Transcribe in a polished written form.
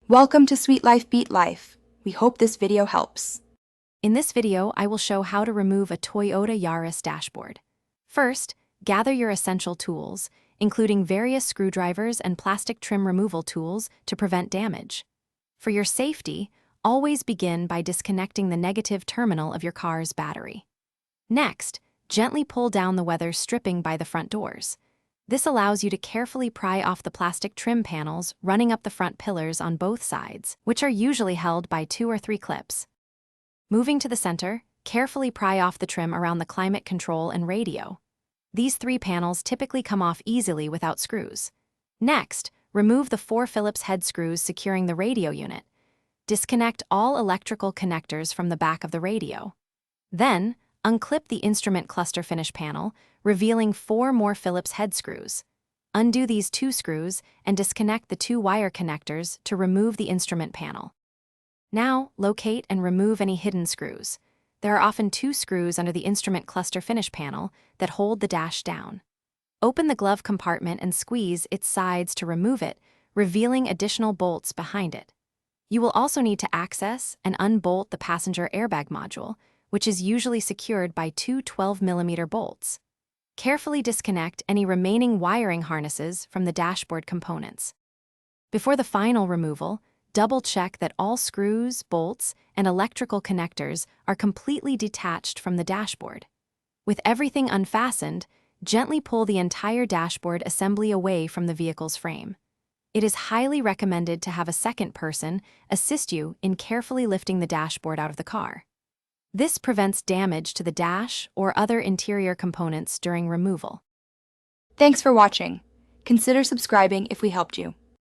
Welcome to Sweet Life Beat Life. We hope this video helps. In this video, I will show how to remove a Toyota Yaris dashboard. First, gather your essential tools, including various screwdrivers and plastic trim removal tools to prevent damage. For your safety, always begin by disconnecting the negative terminal of your car's battery. Next, gently pull down the weather stripping by the front doors. This allows you to carefully pry off the plastic trim panels running up the front pillars on both sides, which are usually held by 2 or 3 clips. Moving to the center, carefully pry off the trim around the climate control and radio. These 3 panels typically come off easily without screws. Next, remove the 4 Phillips head screws securing the radio unit. Disconnect all electrical connectors from the back of the radio. Then, unclip the instrument cluster finish panel, revealing 4 more Phillips head screws. Undo these 2 screws and disconnect the 2 wire connectors to remove the instrument panel. Now, locate and remove any hidden screws. There are often 2 screws under the instrument cluster finish panel that hold the dash down. Open the glove compartment and squeeze its sides to remove it, revealing additional bolts behind it. You will also need to access and unbolt the passenger airbag module, which is usually secured by 2 12mm bolts. Carefully disconnect any remaining wiring harnesses from the dashboard components. Before the final removal, double-check that all screws, bolts, and electrical connectors are completely detached from the dashboard. With everything unfastened, gently pull the entire dashboard assembly away from the vehicle's frame. It is highly recommended to have a second person assist you in carefully lifting the dashboard out of the car. This prevents damage to the dash or other interior components during removal. Thanks for watching. Consider subscribing if we helped you.